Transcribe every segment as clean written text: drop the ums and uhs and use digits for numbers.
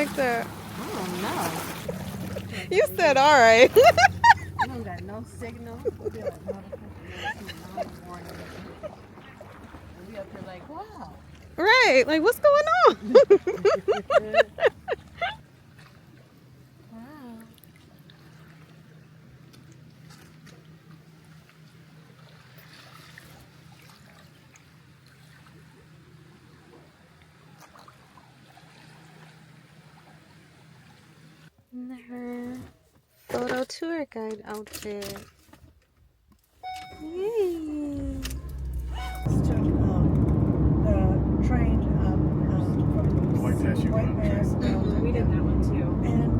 like that? I don't know. You said all right. I don't got no signal. We'll be like, motherfucker, morning. And we up here like, wow. Right, like what's going on? Wow. Her photo tour guide outfit. Yay! Took the train from White Pass, you White went on Pass down to, We did that one too. and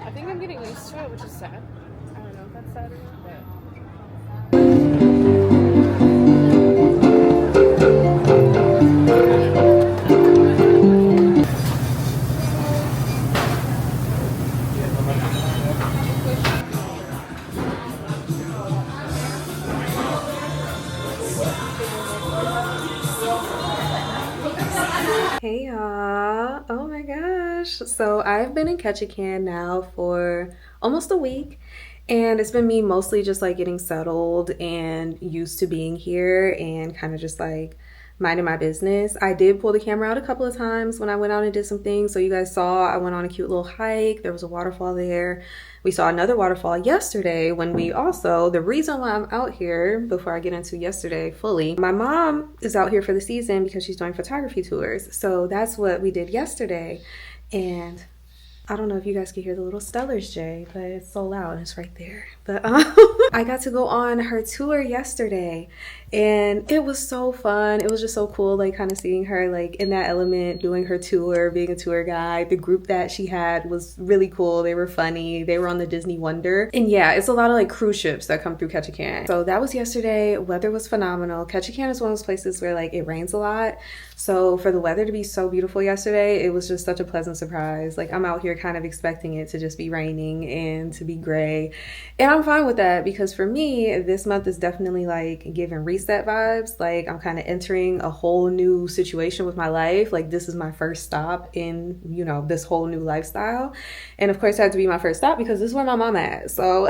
I think I'm getting used to it, which is sad. I don't know if that's sad or not, but. Hey y'all, oh my gosh. So I've been in Ketchikan now for almost a week, and it's been me mostly just like getting settled and used to being here and kind of just like minding my business. I did pull the camera out a couple of times when I went out and did some things. So you guys saw I went on a cute little hike. There was a waterfall there. We saw another waterfall yesterday when we also, the reason why I'm out here, before I get into yesterday fully, my mom is out here for the season because she's doing photography tours. So that's what we did yesterday. And I don't know if you guys can hear the little Stellars Jay, but it's so loud. It's right there. But I got to go on her tour yesterday, and it was so fun. It was just so cool, like kind of seeing her like in that element, doing her tour, being a tour guide. The group that she had was really cool. They were funny. They were on the Disney Wonder. And yeah, it's a lot of like cruise ships that come through Ketchikan. So that was yesterday. Weather was phenomenal. Ketchikan is one of those places where like it rains a lot. So for the weather to be so beautiful yesterday, it was just such a pleasant surprise. Like I'm out here kind of expecting it to just be raining and to be gray. And I'm fine with that because for me, this month is definitely like giving reset vibes. Like I'm kind of entering a whole new situation with my life. Like this is my first stop in, you know, this whole new lifestyle. And of course it had to be my first stop because this is where my mom at. So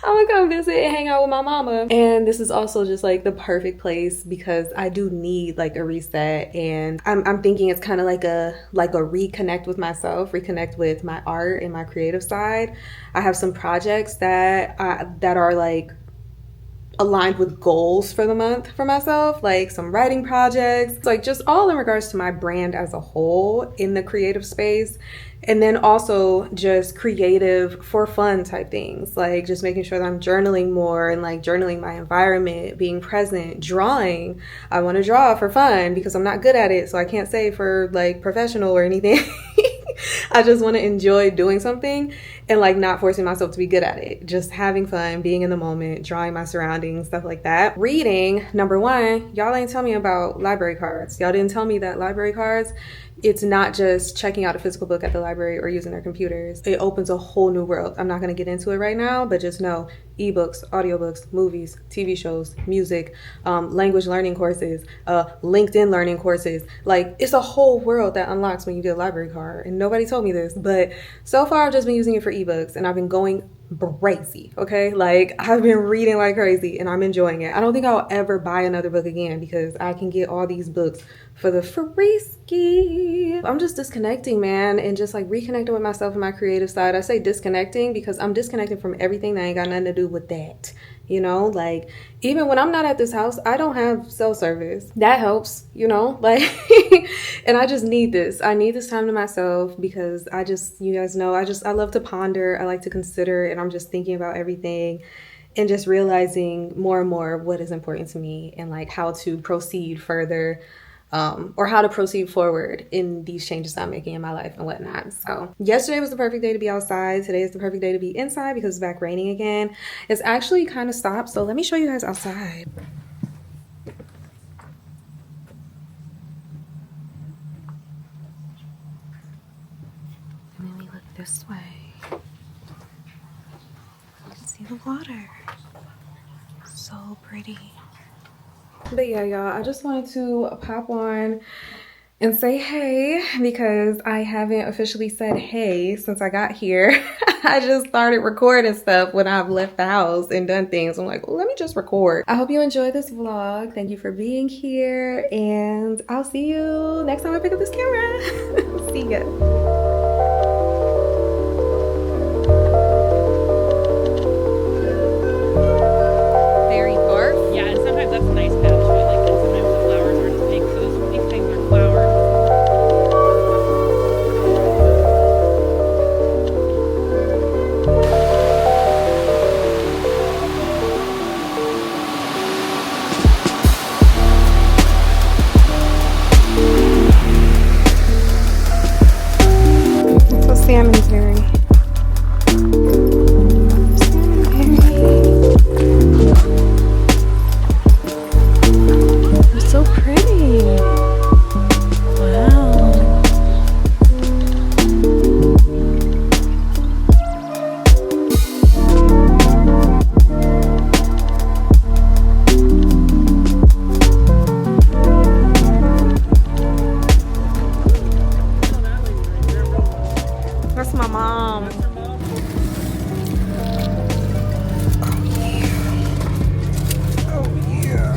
I'm gonna come visit and hang out with my mama. And this is also just like the perfect place because I do need like a reset, and I'm thinking it's kind of like a reconnect with myself, reconnect with my art and my creative side. I have some projects that are like aligned with goals for the month for myself, like some writing projects, like just all in regards to my brand as a whole in the creative space. And then also just creative for fun type things, like just making sure that I'm journaling more and like journaling my environment, being present, drawing. I want to draw for fun because I'm not good at it, so I can't say for like professional or anything. I just want to enjoy doing something and like not forcing myself to be good at it. Just having fun, being in the moment, drawing my surroundings, stuff like that. Reading, number one, y'all ain't tell me about library cards. Y'all didn't tell me that library cards, it's not just checking out a physical book at the library or using their computers. It opens a whole new world. I'm not going to get into it right now, but just know ebooks, audiobooks, movies, TV shows, music, language learning courses, LinkedIn learning courses. Like it's a whole world that unlocks when you get a library card. And nobody told me this, but so far I've just been using it for ebooks, and I've been going crazy. Okay, like I've been reading like crazy and I'm enjoying it. I don't think I'll ever buy another book again because I can get all these books for the free ski. I'm just disconnecting, man, and just like reconnecting with myself and my creative side. I say disconnecting because I'm disconnecting from everything that ain't got nothing to do with that. You know, like even when I'm not at this house, I don't have cell service. That helps, you know, like, and I just need this. I need this time to myself because I just, you guys know, I love to ponder. I like to consider, and I'm just thinking about everything and just realizing more and more what is important to me and like how to proceed further, or how to proceed forward in these changes I'm making in my life and whatnot. So yesterday was the perfect day to be outside. Today is the perfect day to be inside because it's back raining again. It's actually kind of stopped. So let me show you guys outside. And then we look this way. You can see the water. So pretty. But yeah, y'all, I just wanted to pop on and say hey because I haven't officially said hey since I got here. I just started recording stuff when I've left the house and done things. I'm like, well, let me just record. I hope you enjoyed this vlog. Thank you for being here, and I'll see you next time I pick up this camera. See ya. Very barf. Yeah, and sometimes that's a nice patch, but like, and sometimes the flowers aren't as big, so these things are flowers. So salmonberry. So pretty. Wow. That's my mom. Oh yeah.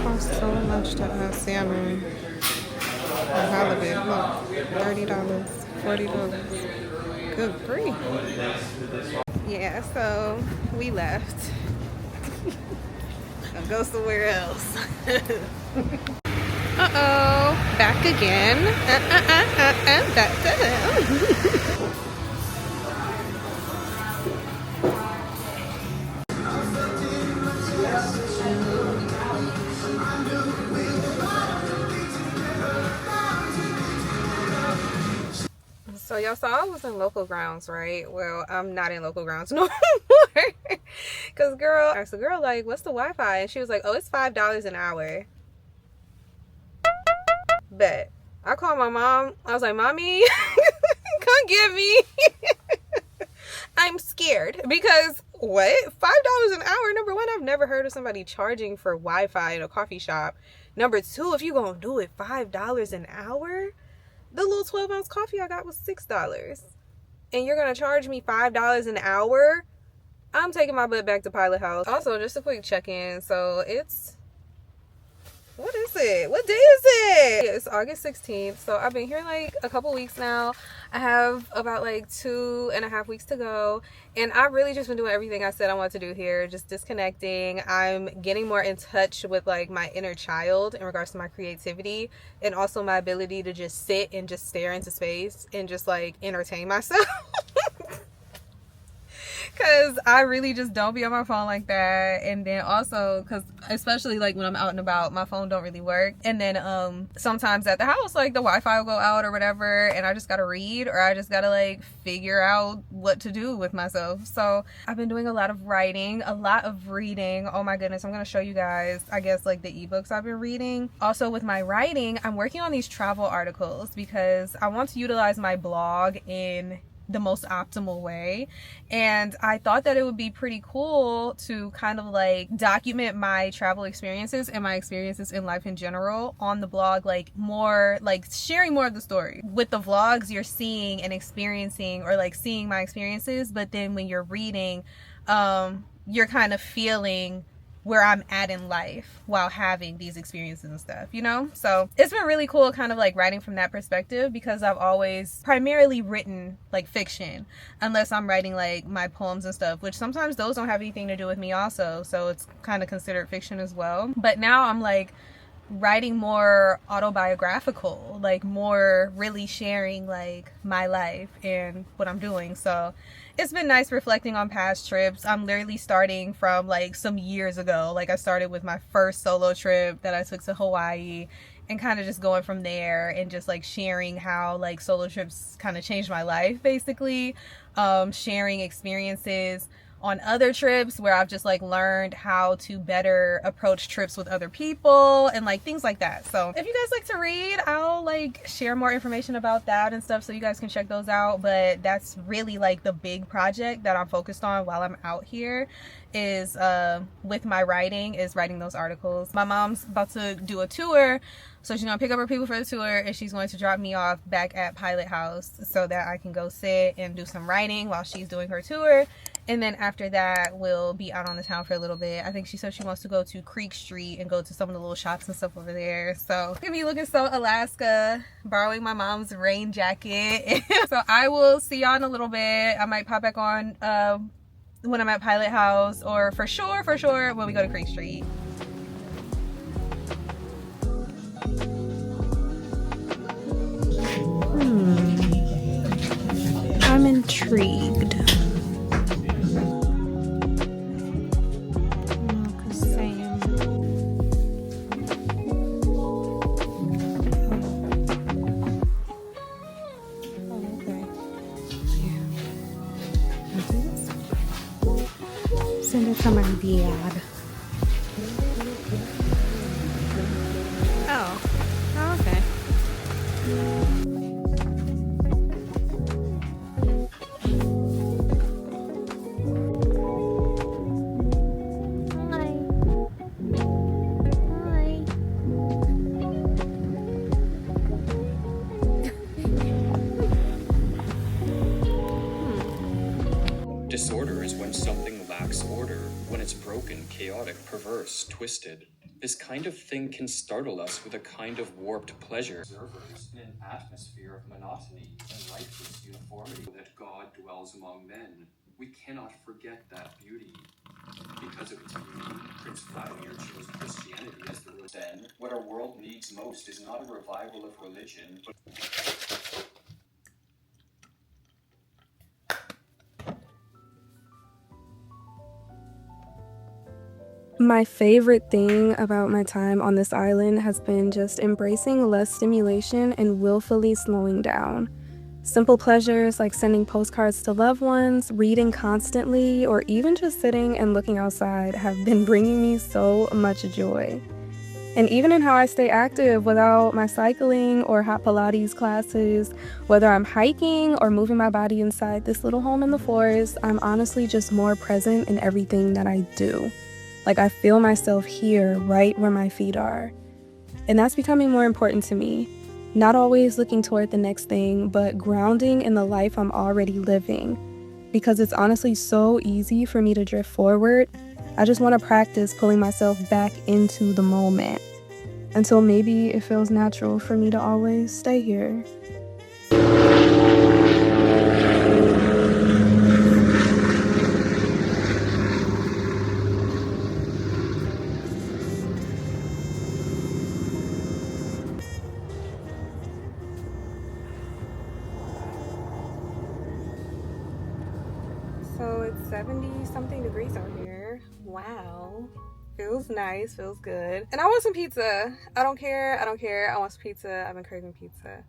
Costs so much to have salmon or halibut. Look, $30, $40. Good grief. Yeah, so we left. Gonna go somewhere else. Uh-oh, back again. Back to them. So y'all saw I was in local grounds, right? Well, I'm not in local grounds no more. Cause girl, I asked the girl like, what's the Wi-Fi? And she was like, oh, it's $5 an hour. Bet. I called my mom. I was like, Mommy, come get me. I'm scared because what? $5 an hour? Number one, I've never heard of somebody charging for Wi-Fi in a coffee shop. Number two, if you gonna do it $5 an hour, The little 12-ounce coffee I got was $6. And you're gonna charge me $5 an hour? I'm taking my butt back to Pilot House. Also, just a quick check-in. So it's, what is it? What day is it? It's August 16th. So I've been here like a couple weeks now. I have about like 2.5 weeks to go. And I've really just been doing everything I said I want to do here. Just disconnecting. I'm getting more in touch with like my inner child in regards to my creativity. And also my ability to just sit and just stare into space and just like entertain myself. Because I really just don't be on my phone like that. And then also because especially like when I'm out and about, my phone don't really work. And then sometimes at the house, like the Wi-Fi will go out or whatever, and I just gotta read, or I just gotta like figure out what to do with myself. So I've been doing a lot of writing, a lot of reading. Oh my goodness, I'm gonna show you guys, I guess, like the ebooks I've been reading. Also with my writing, I'm working on these travel articles because I want to utilize my blog in the most optimal way. And I thought that it would be pretty cool to kind of like document my travel experiences and my experiences in life in general on the blog, like more like sharing more of the story. With the vlogs, you're seeing and experiencing, or like seeing my experiences, but then when you're reading, you're kind of feeling where I'm at in life while having these experiences and stuff, you know? So it's been really cool kind of like writing from that perspective, because I've always primarily written like fiction, unless I'm writing like my poems and stuff, which sometimes those don't have anything to do with me also, so it's kind of considered fiction as well. But now I'm like writing more autobiographical, like more really sharing like my life and what I'm doing. So it's been nice reflecting on past trips. I'm literally starting from like some years ago. Like I started with my first solo trip that I took to Hawaii, and kind of just going from there and just like sharing how like solo trips kind of changed my life, basically. Sharing experiences on other trips where I've just like learned how to better approach trips with other people and like things like that. So if you guys like to read, I'll like share more information about that and stuff, so you guys can check those out. But that's really like the big project that I'm focused on while I'm out here, is with my writing, is writing those articles. My mom's about to do a tour, so she's gonna pick up her people for the tour, and she's going to drop me off back at Pilot House so that I can go sit and do some writing while she's doing her tour. And then after that, we'll be out on the town for a little bit. I think she said she wants to go to Creek Street and go to some of the little shops and stuff over there. So look at me looking so Alaska, borrowing my mom's rain jacket. So I will see y'all in a little bit. I might pop back on when I'm at Pilot House, or for sure when we go to Creek Street. I'm intrigued. Send it to my dad. Oh. Oh, okay. Disorder is when something lacks order, when it's broken, chaotic, perverse, twisted. This kind of thing can startle us with a kind of warped pleasure. Observers in an atmosphere of monotony and lifeless uniformity. That God dwells among men. We cannot forget that beauty. Because of its beauty, Prince Vladimir chose Christianity as the religion. Then, what our world needs most is not a revival of religion, but My favorite thing about my time on this island has been just embracing less stimulation and willfully slowing down. Simple pleasures like sending postcards to loved ones, reading constantly, or even just sitting and looking outside have been bringing me so much joy. And even in how I stay active without my cycling or hot Pilates classes, whether I'm hiking or moving my body inside this little home in the forest, I'm honestly just more present in everything that I do. Like I feel myself here, right where my feet are. And that's becoming more important to me. Not always looking toward the next thing, but grounding in the life I'm already living. Because it's honestly so easy for me to drift forward. I just want to practice pulling myself back into the moment. Until maybe it feels natural for me to always stay here. So it's 70 something degrees out here. Wow. Feels nice, feels good. And I want some pizza. I don't care. I want some pizza. I've been craving pizza.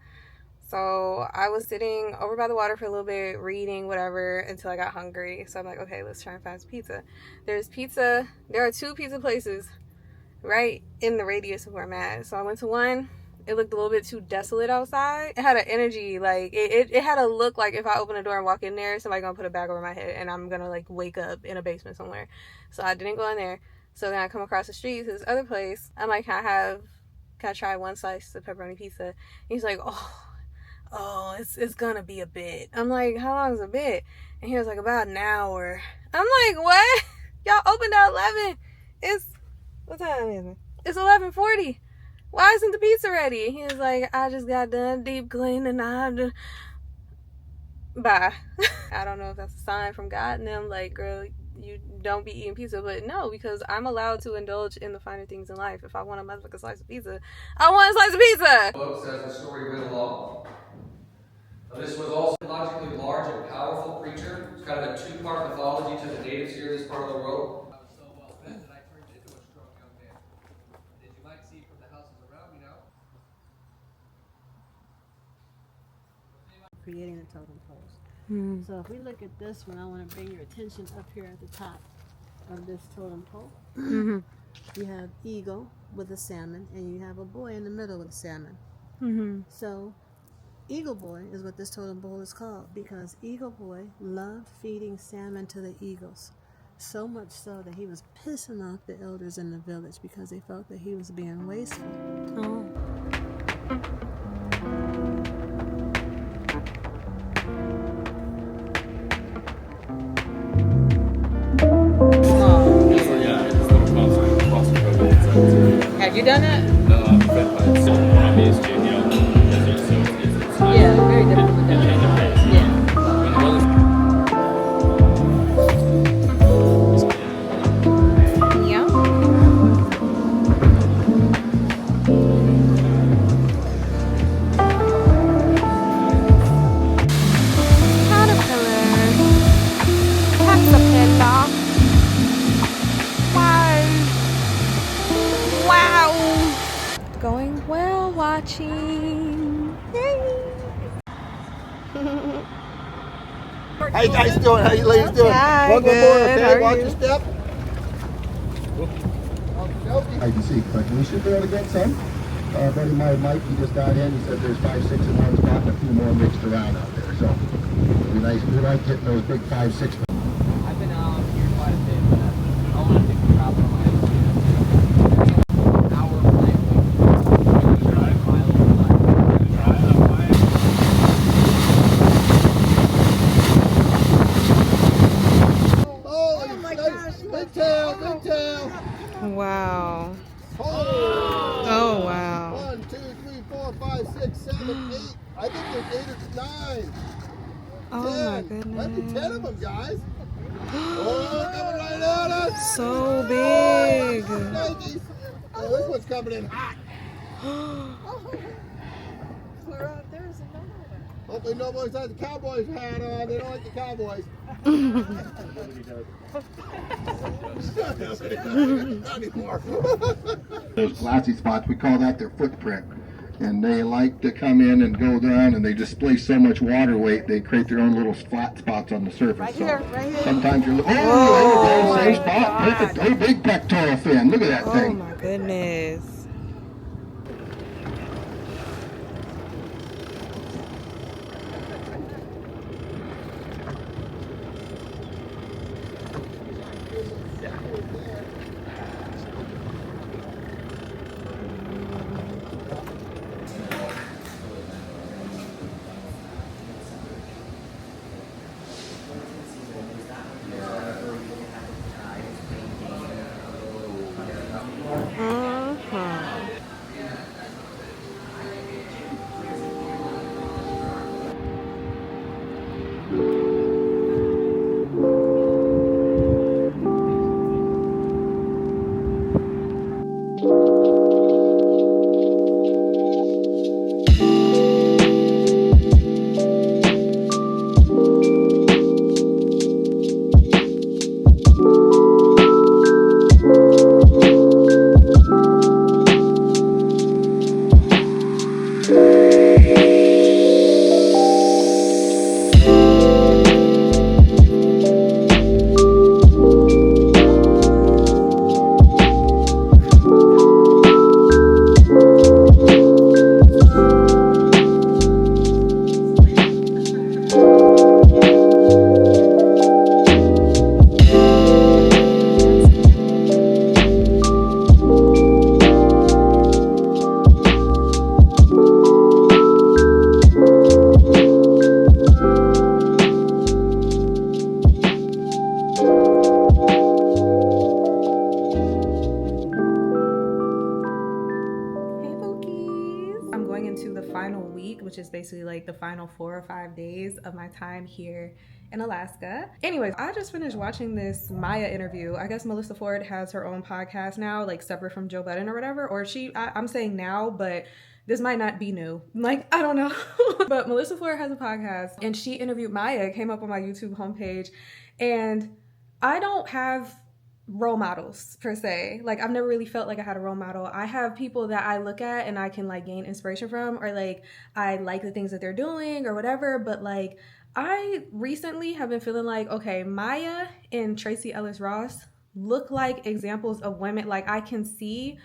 So I was sitting over by the water for a little bit, reading, whatever, until I got hungry. So I'm like, okay, let's try and find some pizza. There are 2 pizza places right in the radius of where I'm at. So I went to one. It looked a little bit too desolate outside. It had an energy, like, it had a look like if I open the door and walk in there, somebody gonna put a bag over my head and I'm gonna, like, wake up in a basement somewhere. So I didn't go in there. So then I come across the street to this other place. I'm like, can I try one slice of pepperoni pizza? And he's like, oh, it's gonna be a bit. I'm like, how long is a bit? And he was like, about an hour. I'm like, what? Y'all opened at 11. What time is it? It's 11:40. Why isn't the pizza ready? He was like, I just got done deep cleaning. I have to... Bye. I don't know if that's a sign from God and them, like, girl, you don't be eating pizza. But no, because I'm allowed to indulge in the finer things in life. If I want a motherfucking slice of pizza, I want a slice of pizza. Books as the story went along. This was also a logically large and powerful creature. It's kind of a 2-part mythology to the natives here in this part of the world. I was so well fed that I turned into a strong young man. As you might see from the houses around me now. Creating the totem poles. So if we look at this one, I want to bring your attention up here at the top of this totem pole. You have eagle with a salmon, and you have a boy in the middle with a salmon. So Eagle Boy is what this totem pole is called, because Eagle Boy loved feeding salmon to the eagles. So much so that he was pissing off the elders in the village because they felt that he was being wasteful. Oh. Have you done that? No, I'm fed by it. So I'm used to, desert, so it's high. Yeah, very different with that. Change of pace. Yeah. Yeah. Caterpillar. Wow. Going whale watching. Yay. How you guys doing? How you ladies doing? Hi, Welcome good. aboard, How okay? are Watch you? your step. Hide and seek, but we should be able to get some. Buddy Mike, he just got in. He said there's 5, 6 in one spot and a few more mixed around out there. So it'll be nice. We like getting those big 5, 6. I've been out here quite a bit, but I want to take the travel on my own. An hour flight. Oh my gosh. Big tail, big tail. Wow. Oh, Oh, wow. 1, 2, 3, 4, 5, 6, 7, 8. I think there's 8 or 9. Oh 10. my goodness. Might be 10 of them, guys. Oh, coming right at us. So big. Nikes. Oh, this one's coming in hot. Clear out there's another one. Hopefully nobody's had the Cowboys hat on. They don't like the Cowboys. Not anymore. Those glassy spots, we call that their footprint. And they like to come in and go down, and they displace so much water weight, they create their own little flat spots on the surface. Right here. Sometimes you're looking, oh, there you go, same spot, perfect. Oh, big pectoral fin, look at that Oh thing. my goodness. the final week, which is basically like the final 4 or 5 days of my time here in Alaska. Anyways, I just finished watching this Maya interview. I guess Melissa Ford has her own podcast now, like separate from Joe Budden or whatever. Or I'm saying now, but this might not be new. Like, I don't know. But Melissa Ford has a podcast and she interviewed Maya. It came up on my YouTube homepage. And I don't have role models per se. Like, I've never really felt like I had a role model. I have people that I look at and I can like gain inspiration from, or like I like the things that they're doing or whatever. But like, I recently have been feeling like, okay, Maya and Tracee Ellis Ross look like examples of women. Like, I can see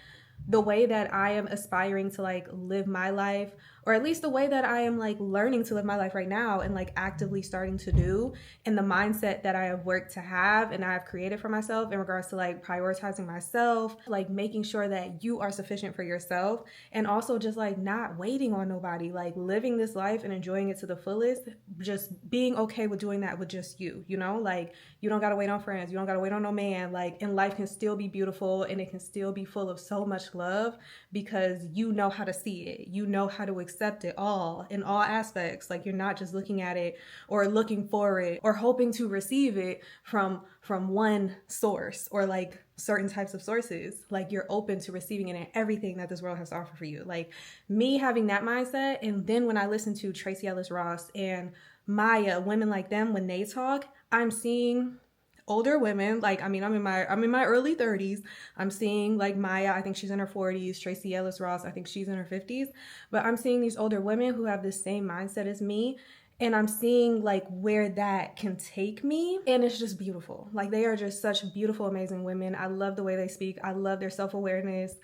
the way that I am aspiring to like live my life, or at least the way that I am like learning to live my life right now and like actively starting to do, and the mindset that I have worked to have and I have created for myself in regards to like prioritizing myself, like making sure that you are sufficient for yourself, and also just like not waiting on nobody, like living this life and enjoying it to the fullest, just being okay with doing that with just you, you know, like you don't gotta wait on friends, you don't gotta wait on no man, like, and life can still be beautiful and it can still be full of so much love because you know how to see it, you know how to accept it all in all aspects. Like, you're not just looking at it or looking for it or hoping to receive it from one source or like certain types of sources. Like, you're open to receiving it in everything that this world has to offer for you. Like, me having that mindset, and then when I listen to Tracee Ellis Ross and Maya, women like them, when they talk, I'm seeing older women. Like, I mean, I'm in my early 30s. I'm seeing like Maya, I think she's in her 40s. Tracee Ellis Ross, I think she's in her 50s. But I'm seeing these older women who have the same mindset as me. And I'm seeing like where that can take me. And it's just beautiful. Like, they are just such beautiful, amazing women. I love the way they speak. I love their self-awareness.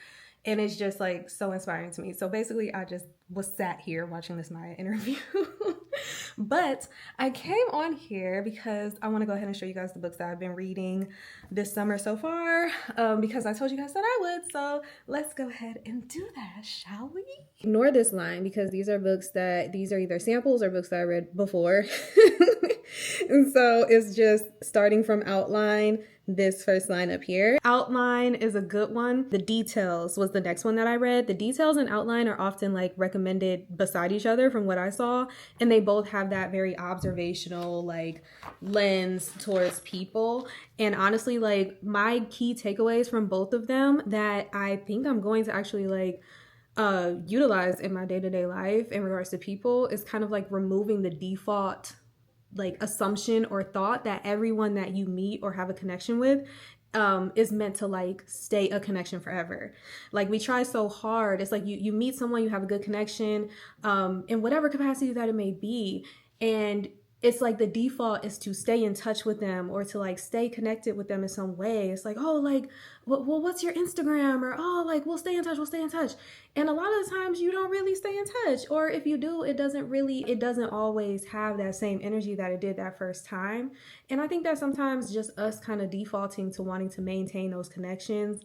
And it's just like so inspiring to me. So basically, I just was sat here watching this Maya interview. But I came on here because I want to go ahead and show you guys the books that I've been reading this summer so far, because I told you guys that I would. So let's go ahead and do that, shall we? Ignore this line because these are either samples or books that I read before. And so it's just starting from outline. This first line up here. Outline is a good one. The details was the next one that I read. The details and outline are often like recommended beside each other from what I saw. And they both have that very observational like lens towards people. And honestly, like, my key takeaways from both of them that I think I'm going to actually like utilize in my day-to-day life in regards to people is kind of like removing the default like assumption or thought that everyone that you meet or have a connection with is meant to like stay a connection forever. Like, we try so hard. It's like you meet someone, you have a good connection in whatever capacity that it may be, and it's like the default is to stay in touch with them or to like stay connected with them in some way. It's like, oh, like, well, what's your Instagram? Or, oh, like, we'll stay in touch. And a lot of the times you don't really stay in touch. Or if you do, it doesn't always have that same energy that it did that first time. And I think that sometimes just us kind of defaulting to wanting to maintain those connections,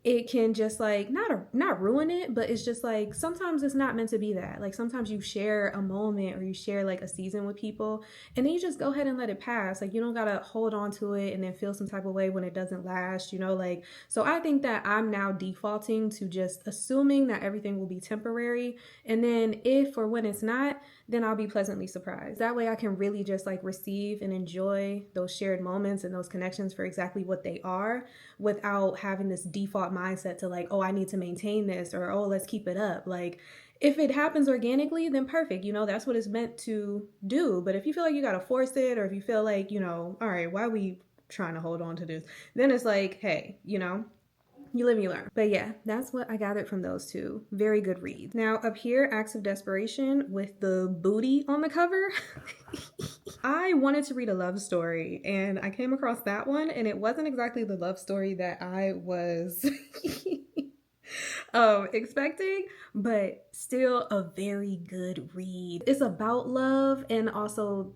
it can just like not ruin it, but it's just like sometimes it's not meant to be that. Like, sometimes you share a moment or you share like a season with people and then you just go ahead and let it pass. Like, you don't gotta hold on to it and then feel some type of way when it doesn't last, you know. Like, so I think that I'm now defaulting to just assuming that everything will be temporary, and then if or when it's not, then I'll be pleasantly surprised. That way I can really just like receive and enjoy those shared moments and those connections for exactly what they are, without having this default mindset to like, oh, I need to maintain this, or oh, let's keep it up. Like, if it happens organically, then perfect, you know, that's what it's meant to do. But if you feel like you gotta force it, or if you feel like, you know, all right, why are we trying to hold on to this, then it's like, hey, you know, you live and you learn. But yeah, that's what I gathered from those two. Very good reads. Now up here, Acts of Desperation with the booty on the cover. I wanted to read a love story and I came across that one, and it wasn't exactly the love story that I was expecting, but still a very good read. It's about love and also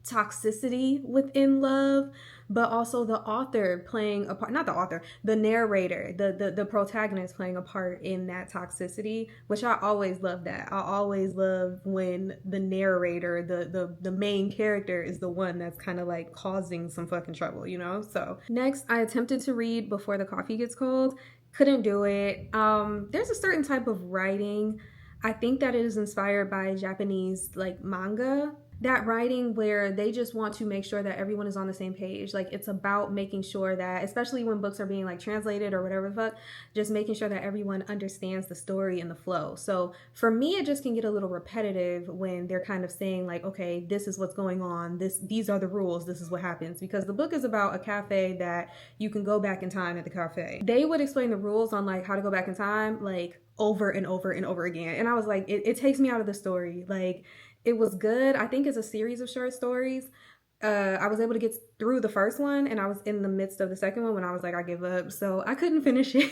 toxicity within love, but also the author playing a part, not the author, the narrator, the protagonist playing a part in that toxicity, which I always love that. I always love when the narrator, the main character is the one that's kind of like causing some fucking trouble, you know? So next, I attempted to read Before the Coffee Gets Cold. Couldn't do it. There's a certain type of writing I think that it is inspired by Japanese like manga. That writing where they just want to make sure that everyone is on the same page. Like it's about making sure that, especially when books are being like translated or whatever the fuck, just making sure that everyone understands the story and the flow. So for me, it just can get a little repetitive when they're kind of saying like, okay, this is what's going on. These are the rules. This is what happens. Because the book is about a cafe that you can go back in time at the cafe. They would explain the rules on like how to go back in time, like over and over and over again. And I was like, it takes me out of the story. Like, it was good. I think it's a series of short stories. I was able to get through the first one, and I was in the midst of the second one when I was like, I give up. So I couldn't finish it.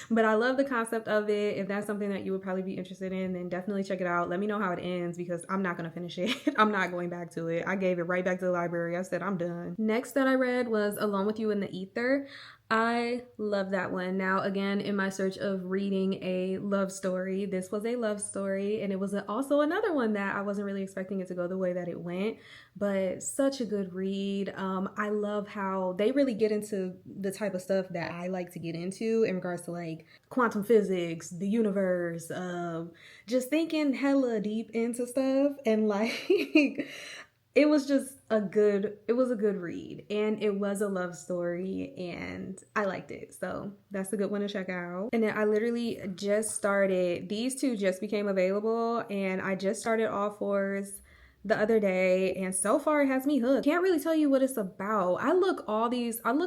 But I love the concept of it. If that's something that you would probably be interested in, then definitely check it out. Let me know how it ends, because I'm not going to finish it. I'm not going back to it. I gave it right back to the library. I said, I'm done. Next that I read was Alone with You in the Ether. I love that one. Now, again, in my search of reading a love story, this was a love story, and it was also another one that I wasn't really expecting it to go the way that it went, but such a good read. I love how they really get into the type of stuff that I like to get into in regards to like quantum physics, the universe, just thinking hella deep into stuff, and like it was a good read, and it was a love story, and I liked it. So that's a good one to check out. And then I literally just started, these two just became available, and I just started All Fours the other day, and so far it has me hooked. Can't really tell you what it's about. I looked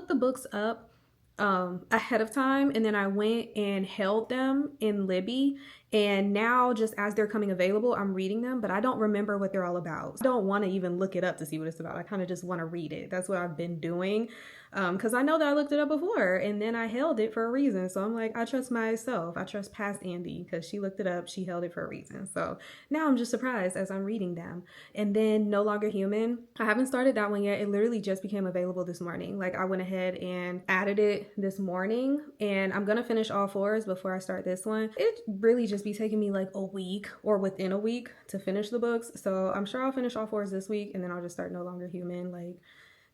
the books up ahead of time, and then I went and held them in Libby, and now just as they're coming available, I'm reading them, but I don't remember what they're all about. I don't want to even look it up to see what it's about. I kind of just want to read it. That's what I've been doing, because I know that I looked it up before, and then I held it for a reason. So I'm like, I trust myself. I trust past Andy, because she looked it up, she held it for a reason. So now I'm just surprised as I'm reading them. And then No Longer Human, I haven't started that one yet. It literally just became available this morning. Like I went ahead and added it this morning, and I'm gonna finish All Fours before I start this one. It really just be taking me like a week or within a week to finish the books. So I'm sure I'll finish All Fours this week, and then I'll just start No Longer Human like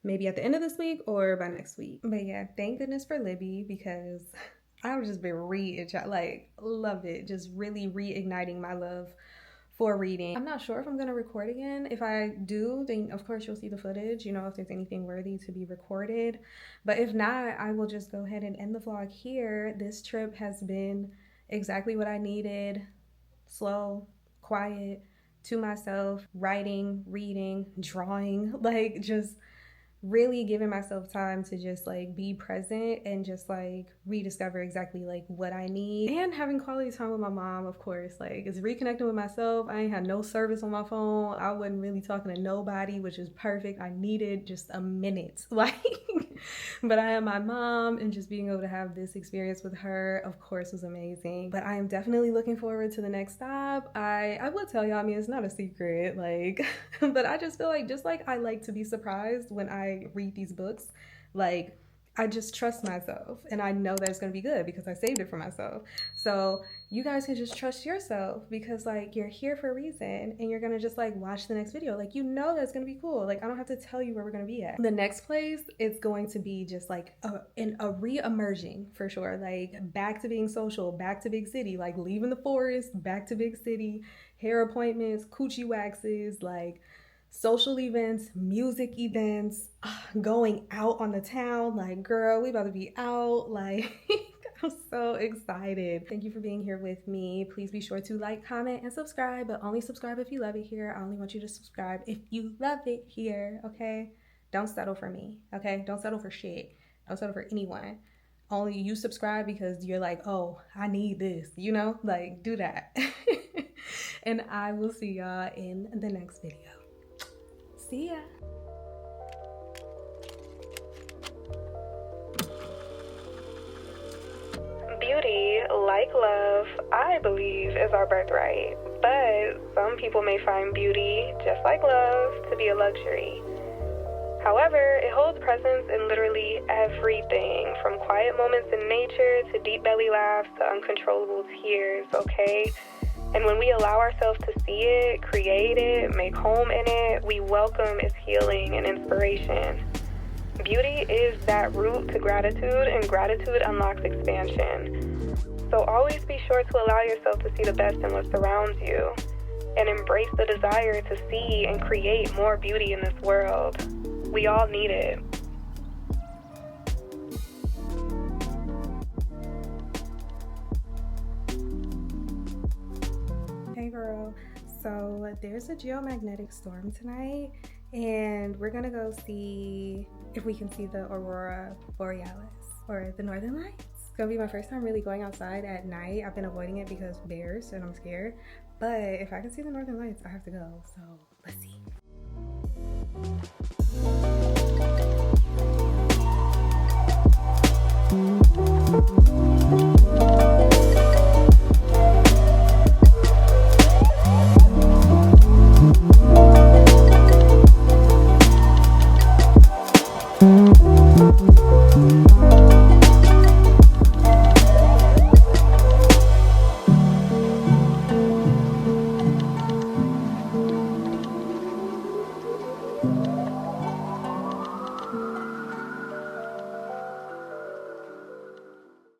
maybe at the end of this week or by next week. But yeah, thank goodness for Libby, because I've just been reading, like loved it. Just really reigniting my love for reading. I'm not sure if I'm gonna record again. If I do, then of course you'll see the footage, you know, if there's anything worthy to be recorded. But if not, I will just go ahead and end the vlog here. This trip has been exactly what I needed. Slow, quiet, to myself, writing, reading, drawing, like just really giving myself time to just like be present and just like rediscover exactly like what I need, and having quality time with my mom. Of course, like it's reconnecting with myself. I ain't had no service on my phone. I wasn't really talking to nobody, which is perfect. I needed just a minute, like but I had my mom, and just being able to have this experience with her, of course, was amazing. But I am definitely looking forward to the next stop. I will tell y'all, I mean, it's not a secret, like but I just feel like, just like I like to be surprised when I read these books, like I just trust myself, and I know that it's gonna be good because I saved it for myself. So you guys can just trust yourself, because like you're here for a reason, and you're gonna just like watch the next video. Like, you know that's gonna be cool. Like, I don't have to tell you where we're gonna be at. The next place is going to be just like a re-emerging for sure, like back to being social, back to big city, like leaving the forest, back to big city, hair appointments, coochie waxes, like social events, music events, going out on the town. Like, girl, we about to be out. Like, I'm so excited. Thank you for being here with me. Please be sure to like, comment, and subscribe, but only subscribe if you love it here. I only want you to subscribe if you love it here, okay? Don't settle for me, okay? Don't settle for shit. Don't settle for anyone. Only you subscribe because you're like, oh, I need this, you know? Like, do that. And I will see y'all in the next video. See ya. Beauty, like love, I believe is our birthright. But some people may find beauty, just like love, to be a luxury. However, it holds presence in literally everything, from quiet moments in nature to deep belly laughs to uncontrollable tears, okay? And when we allow ourselves to see it, create it, make home in it, we welcome its healing and inspiration. Beauty is that route to gratitude, and gratitude unlocks expansion. So always be sure to allow yourself to see the best in what surrounds you and embrace the desire to see and create more beauty in this world. We all need it. Hey girl, so there's a geomagnetic storm tonight and we're gonna go see if we can see the aurora borealis or the northern lights. It's gonna be my first time really going outside at night. I've been avoiding it because bears and I'm scared, but if I can see the northern lights I have to go, so let's see.